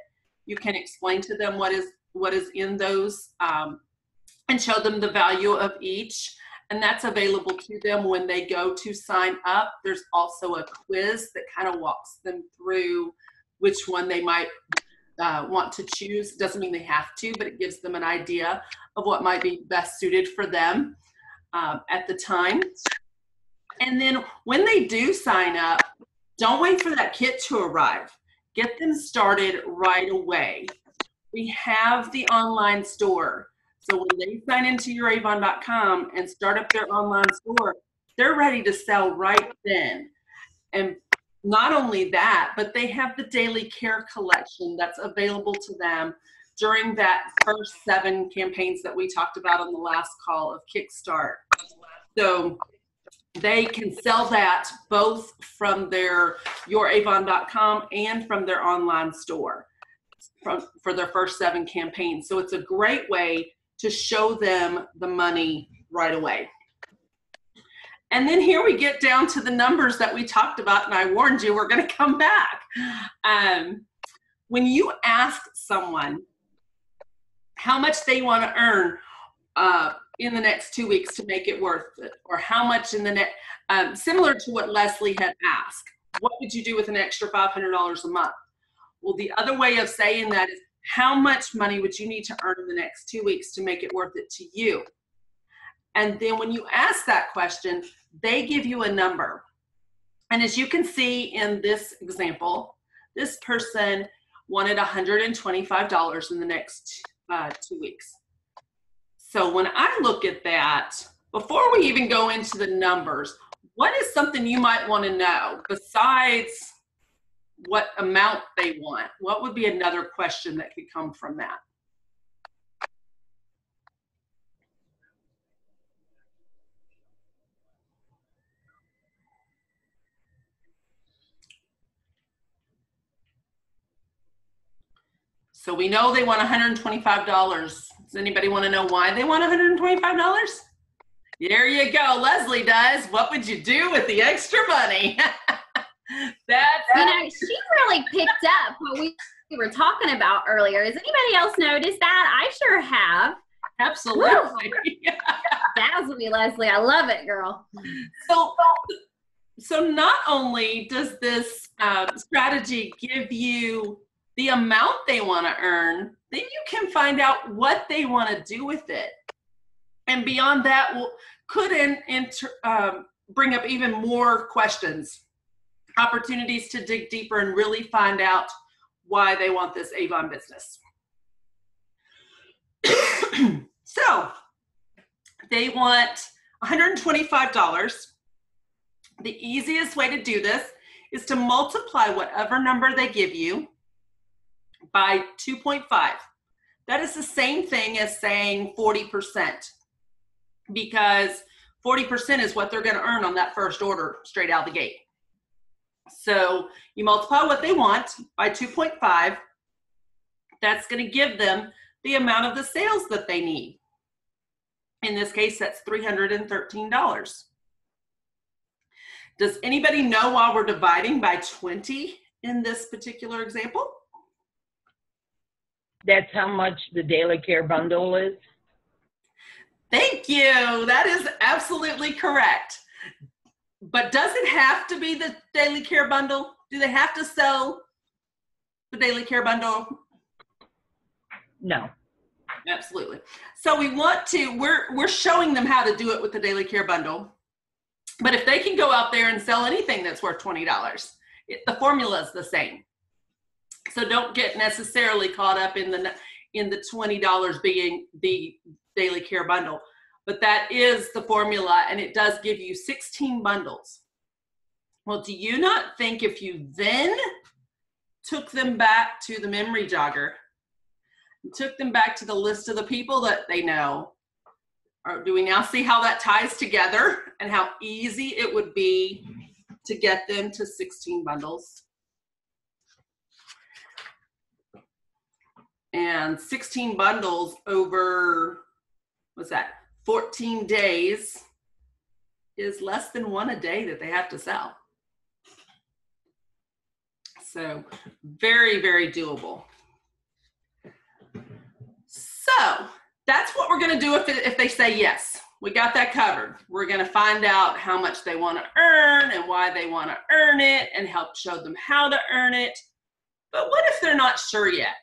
You can explain to them what is in those and show them the value of each. And that's available to them when they go to sign up. There's also a quiz that kind of walks them through which one they might want to choose. Doesn't mean they have to, but it gives them an idea of what might be best suited for them at the time. And then when they do sign up, don't wait for that kit to arrive. Get them started right away. We have the online store. So when they sign into youravon.com and start up their online store, they're ready to sell right then. And not only that, but they have the daily care collection that's available to them during that first 7 campaigns that we talked about on the last call of Kickstart. So they can sell that both from their youravon.com and from their online store for their first 7 campaigns. So it's a great way to show them the money right away. And then here we get down to the numbers that we talked about, and I warned you we're going to come back. When you ask someone how much they want to earn in the next 2 weeks to make it worth it, or how much in the next, similar to what Leslie had asked, what would you do with an extra $500 a month? Well, the other way of saying that is, how much money would you need to earn in the next 2 weeks to make it worth it to you? And then when you ask that question, they give you a number. And as you can see in this example, this person wanted $125 in the next 2 weeks. So when I look at that, before we even go into the numbers, what is something you might want to know besides what amount they want? What would be another question that could come from that? So we know they want $125. Does anybody want to know why they want $125? There you go. Leslie does. What would you do with the extra money? She really picked up what we were talking about earlier. Has anybody else noticed that? I sure have. Absolutely. Dazzle me, Leslie. I love it, girl. So not only does this strategy give you the amount they want to earn, then you can find out what they want to do with it. And beyond that, could bring up even more questions, opportunities to dig deeper and really find out why they want this Avon business. So they want $125. The easiest way to do this is to multiply whatever number they give you by 2.5. That is the same thing as saying 40%, because 40% is what they're going to earn on that first order straight out the gate. So you multiply what they want by 2.5. That's going to give them the amount of the sales that they need. In this case, that's $313. Does anybody know why we're dividing by 20 in this particular example? That's how much the daily care bundle is? Thank you. That is absolutely correct. But does it have to be the daily care bundle? Do they have to sell the daily care bundle? No. Absolutely. So we want to, we're showing them how to do it with the daily care bundle. But if they can go out there and sell anything that's worth $20, the formula is the same. So don't get necessarily caught up in the $20 being the daily care bundle. But that is the formula, and it does give you 16 bundles. Well, do you not think if you then took them back to the memory jogger, took them back to the list of the people that they know, or do we now see how that ties together and how easy it would be to get them to 16 bundles? And 16 bundles over, what's that, 14 days is less than one a day that they have to sell. So very, very doable. So that's what we're going to do if they say yes. We got that covered. We're going to find out how much they want to earn and why they want to earn it and help show them how to earn it. But what if they're not sure yet?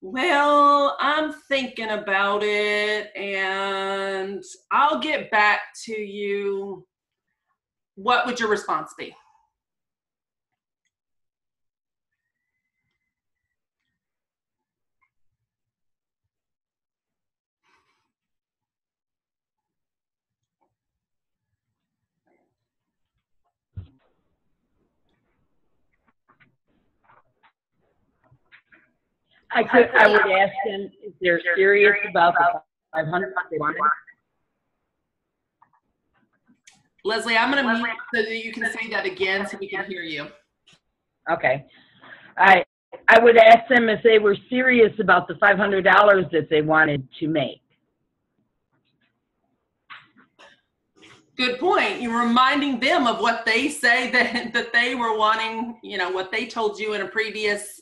Well, I'm thinking about it and I'll get back to you. What would your response be? I would ask them if they're serious about the 500 they wanted. Leslie, I'm going to mute so that you can say that again so we can hear you. Okay. I would ask them if they were serious about the $500 that they wanted to make. Good point. You're reminding them of what they say that they were wanting, you know, what they told you in a previous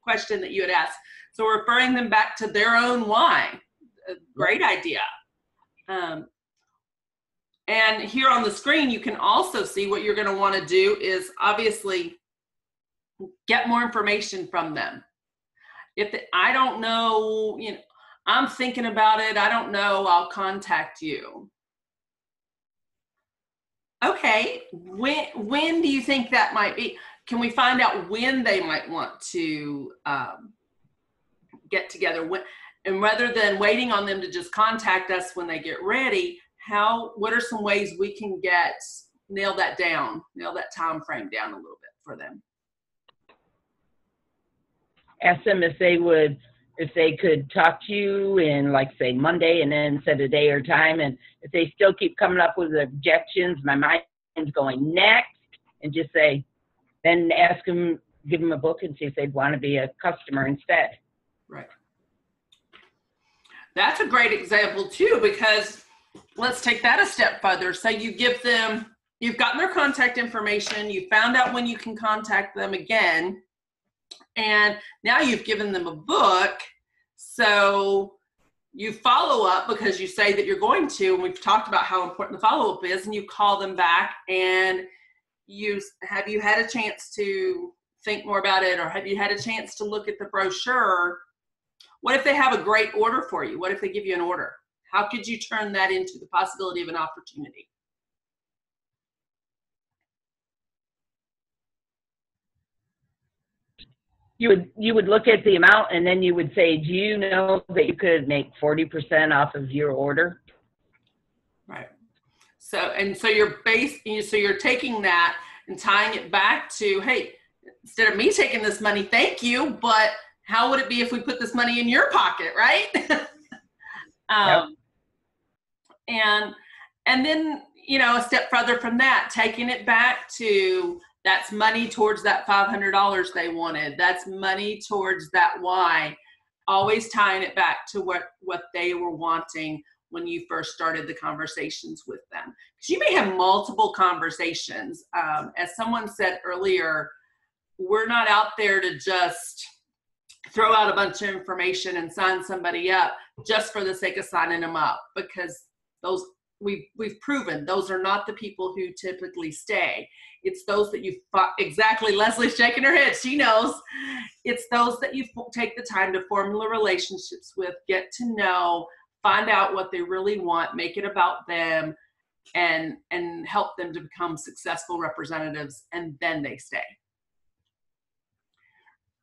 question that you had asked. So referring them back to their own why. Great idea. And here on the screen, you can also see what you're going to want to do is obviously get more information from them. I don't know, you know, I'm thinking about it. I don't know. I'll contact you. Okay. When do you think that might be? Can we find out when they might want to get together? And rather than waiting on them to just contact us when they get ready, what are some ways we can nail that time frame down a little bit for them? Ask them if they could talk to you in, like, say, Monday, and then set a day or time. And if they still keep coming up with objections, my mind's going next, and just say, then ask them, give them a book and see if they'd want to be a customer instead. Right. That's a great example too, because let's take that a step further. So you've gotten their contact information, you found out when you can contact them again, and now you've given them a book. So you follow up because you say that you're going to, and we've talked about how important the follow-up is, and you call them back and have you had a chance to think more about it, or have you had a chance to look at the brochure? What if they have a great order for you? What if they give you an order? How could you turn that into the possibility of an opportunity? You would look at the amount, and then you would say, do you know that you could make 40% off of your order? Right. So you're taking that and tying it back to, hey, instead of me taking this money, thank you, but how would it be if we put this money in your pocket, right? Yep. And then, you know, a step further from that, taking it back to that's money towards that $500 they wanted. That's money towards that why. Always tying it back to what they were wanting when you first started the conversations with them. Because you may have multiple conversations. As someone said earlier, we're not out there to just throw out a bunch of information and sign somebody up just for the sake of signing them up, because those we've proven those are not the people who typically stay. It's those that you exactly. Leslie's shaking her head. She knows. It's those that you take the time to form the relationships with, get to know, find out what they really want, make it about them, and help them to become successful representatives, and then they stay.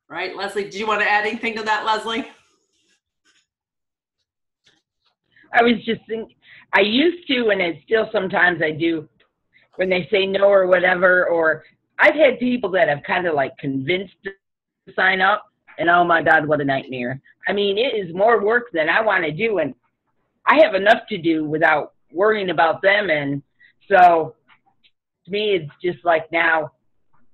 Right, Leslie? Do you want to add anything to that, Leslie? I was just thinking, I used to, and it's still sometimes I do, when they say no or whatever, or I've had people that have kind of like convinced to sign up, and oh my God, what a nightmare. I mean, it is more work than I want to do, and I have enough to do without worrying about them. And so to me, it's just like, now,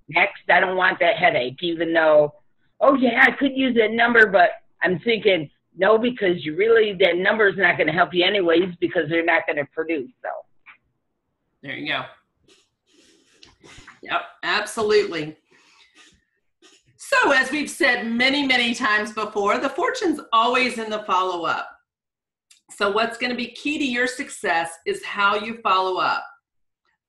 next, I don't want that headache, even though, oh yeah, I could use that number, but I'm thinking, no, because that number is not going to help you anyways, because they're not going to produce. So there you go. Yep, absolutely. So as we've said many, many times before, the fortune's always in the follow-up. So what's going to be key to your success is how you follow up.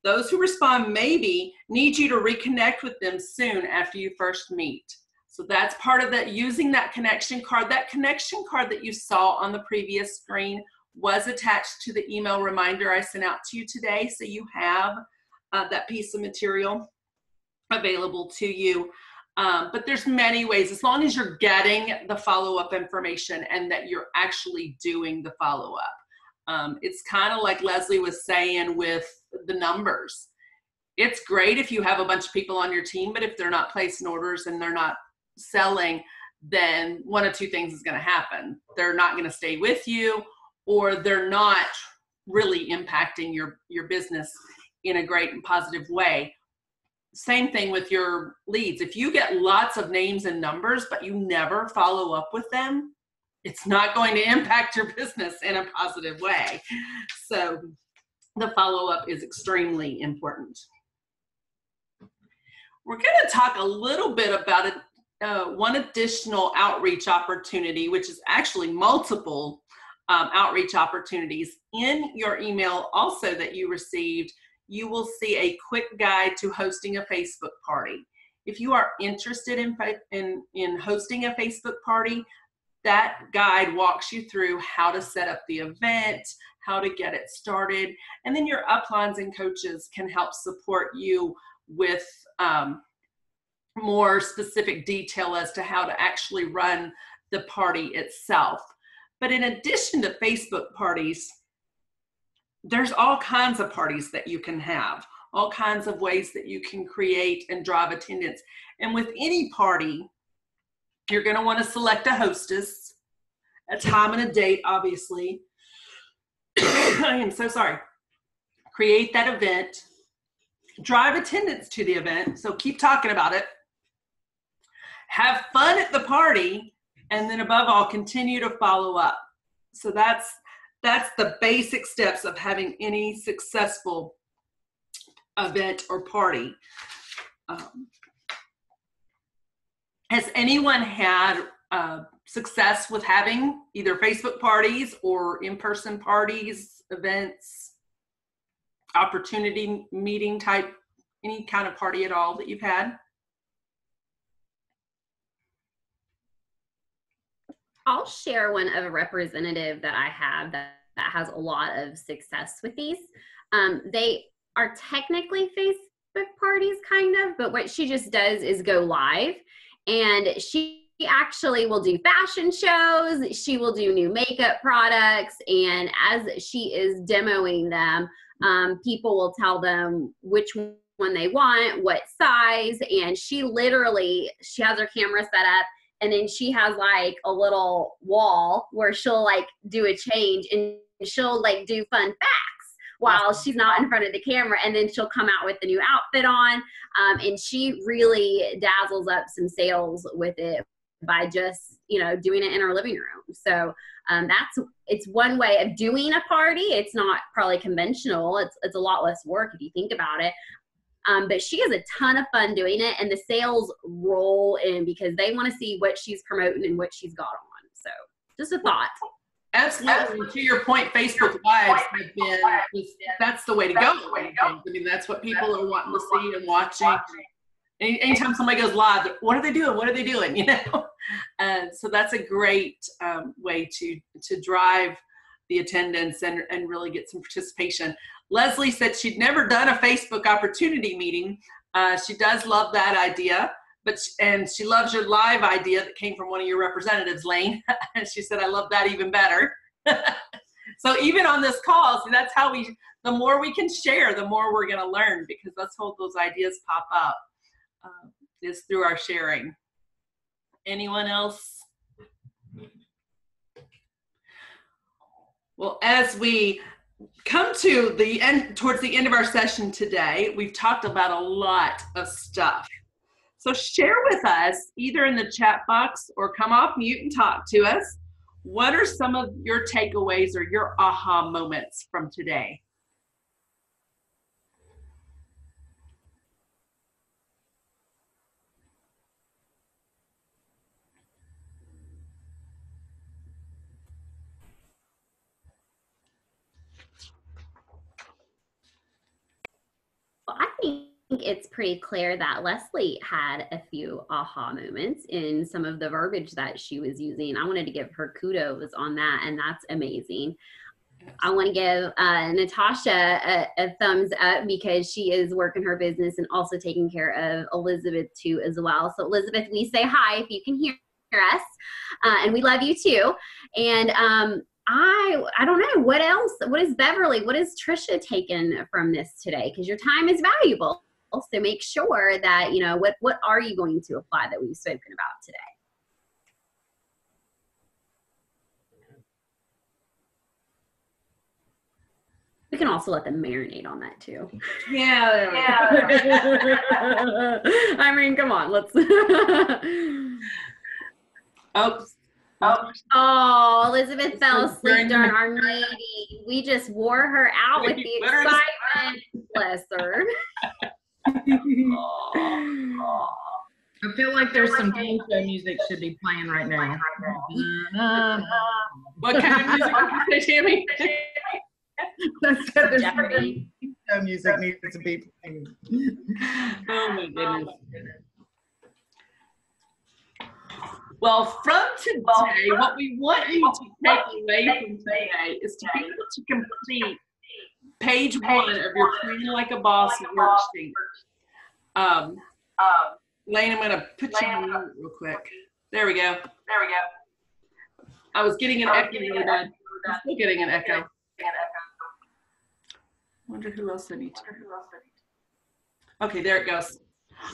Those who respond maybe need you to reconnect with them soon after you first meet. So that's part of that, using that connection card. That connection card that you saw on the previous screen was attached to the email reminder I sent out to you today. So you have that piece of material available to you. But there's many ways, as long as you're getting the follow-up information and that you're actually doing the follow-up. It's kind of like Leslie was saying with the numbers. It's great if you have a bunch of people on your team, but if they're not placing orders and they're not selling, then one of two things is going to happen. They're not going to stay with you, or they're not really impacting your business in a great and positive way. Same thing with your leads. If you get lots of names and numbers, but you never follow up with them, it's not going to impact your business in a positive way. So the follow-up is extremely important. We're going to talk a little bit about one additional outreach opportunity, which is actually multiple outreach opportunities. In your email also that you received, you will see a quick guide to hosting a Facebook party. If you are interested in hosting a Facebook party, that guide walks you through how to set up the event, how to get it started, and then your uplines and coaches can help support you with more specific detail as to how to actually run the party itself. But in addition to Facebook parties, there's all kinds of parties that you can have, all kinds of ways that you can create and drive attendance. And with any party, you're going to want to select a hostess, a time and a date, obviously. I am so sorry. Create that event, drive attendance to the event, so keep talking about it. Have fun at the party, and then above all, continue to follow up. So that's the basic steps of having any successful event or party. Has anyone had success with having either Facebook parties or in-person parties, events, opportunity meeting type, any kind of party at all that you've had? I'll share one of a representative that I have that has a lot of success with these. They are technically Facebook parties, kind of, but what she just does is go live, and she actually will do fashion shows. She will do new makeup products, and as she is demoing them, people will tell them which one they want, what size, and she has her camera set up, and then she has like a little wall where she'll like do a change, and she'll like do fun facts while she's not in front of the camera, and then she'll come out with the new outfit on, and she really dazzles up some sales with it by just, you know, doing it in her living room. So it's one way of doing a party. It's not probably conventional. It's a lot less work if you think about it. But she has a ton of fun doing it, and the sales roll in because they want to see what she's promoting and what she's got on. So just a thought. Absolutely. To your point, Facebook Lives have been, that's the way to go. I mean, that's what people are wanting to see and watching. Anytime somebody goes live, what are they doing? What are they doing? You know? So that's a great way to drive the attendance and really get some participation. Leslie said she'd never done a Facebook opportunity meeting. She does love that idea, and she loves your live idea that came from one of your representatives, Lane. She said, I love that even better. So even on this call, see, that's how the more we can share, the more we're going to learn, because that's how those ideas pop up, is through our sharing. Anyone else? Well, as we come to the end, towards the end of our session today, we've talked about a lot of stuff. So share with us, either in the chat box or come off mute and talk to us. What are some of your takeaways or your aha moments from today? Well, I think it's pretty clear that Leslie had a few aha moments in some of the verbiage that she was using. I wanted to give her kudos on that, and that's amazing. I want to give Natasha a thumbs up because she is working her business and also taking care of Elizabeth too as well. So Elizabeth, we say hi if you can hear us, and we love you too. And I don't know, what else? What is Beverly? What is Trisha taken from this today? Because your time is valuable. So make sure that, you know, what are you going to apply that we've spoken about today? We can also let them marinate on that too. Yeah. I mean, come on, let's. Oh, Elizabeth fell asleep during our meeting. We just wore her out with the excitement. Bless her. I feel like there's some game show music should be playing right now. What kind of music did you say, Tammy? There's some game show music needs to be playing. Oh my goodness. Well, from today, what we want you to take away from today is to be able to complete page 1 of your Plan Like a Boss worksheet. Lane, I'm going to put you on mute real quick. There we go. I was getting an echo really bad. I'm still getting an echo. Wonder who else I need to. Okay, there it goes.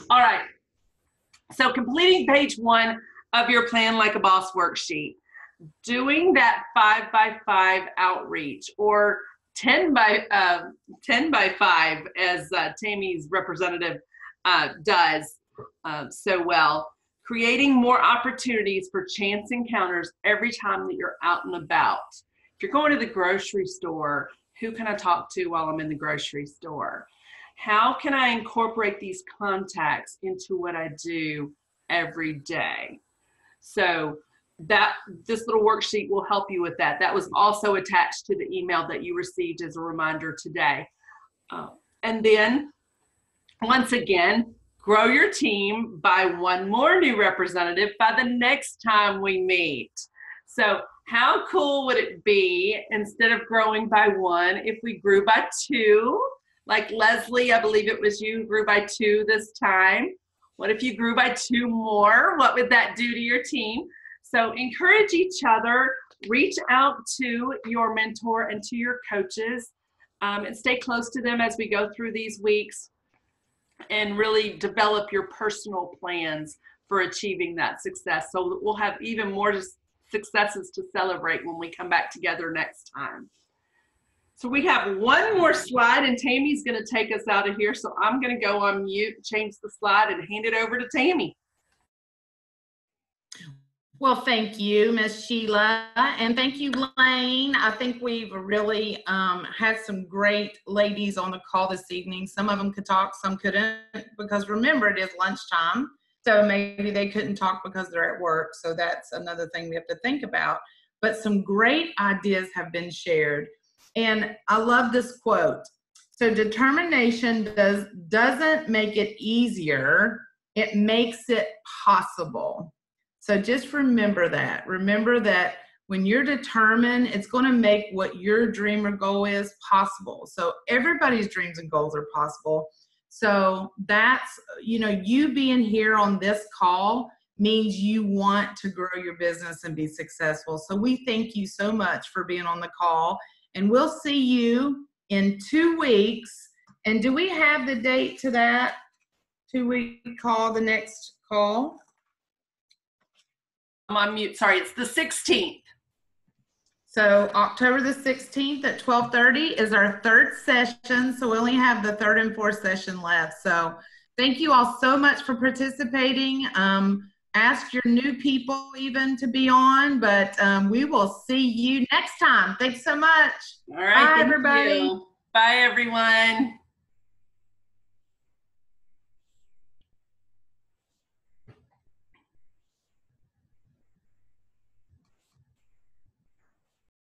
All right. So completing page 1 of your Plan Like a Boss worksheet, doing that 5x5 outreach, or 10 by 5 as Tammy's representative does so well, creating more opportunities for chance encounters every time that you're out and about. If you're going to the grocery store, who can I talk to while I'm in the grocery store? How can I incorporate these contacts into what I do every day? So this little worksheet will help you with that. That was also attached to the email that you received as a reminder today. And then, once again, grow your team by 1 more new representative by the next time we meet. So how cool would it be, instead of growing by 1, if we grew by 2? Like Leslie, I believe it was you who grew by 2 this time. What if you grew by 2 more? What would that do to your team? So encourage each other, reach out to your mentor and to your coaches, and stay close to them as we go through these weeks, and really develop your personal plans for achieving that success. So we'll have even more successes to celebrate when we come back together next time. So we have one more slide, and Tammy's going to take us out of here. So I'm going to go on mute, change the slide, and hand it over to Tammy. Well, thank you, Miss Sheila, and thank you, Lane. I think we've really had some great ladies on the call this evening. Some of them could talk, some couldn't, because remember, it is lunchtime. So maybe they couldn't talk because they're at work. So that's another thing we have to think about. But some great ideas have been shared. And I love this quote. So determination doesn't make it easier, it makes it possible. So just remember that. Remember that when you're determined, it's going to make what your dream or goal is possible. So everybody's dreams and goals are possible. So that's, you being here on this call means you want to grow your business and be successful. So we thank you so much for being on the call. And we'll see you in 2 weeks. And do we have the date to that 2-week call, the next call? I'm on mute. Sorry, it's the 16th. So October the 16th at 12:30 is our 3rd session. So we only have the 3rd and 4th session left. So thank you all so much for participating. Ask your new people even to be on, but we will see you next time. Thanks so much. All right. Bye, everybody. Bye, everyone.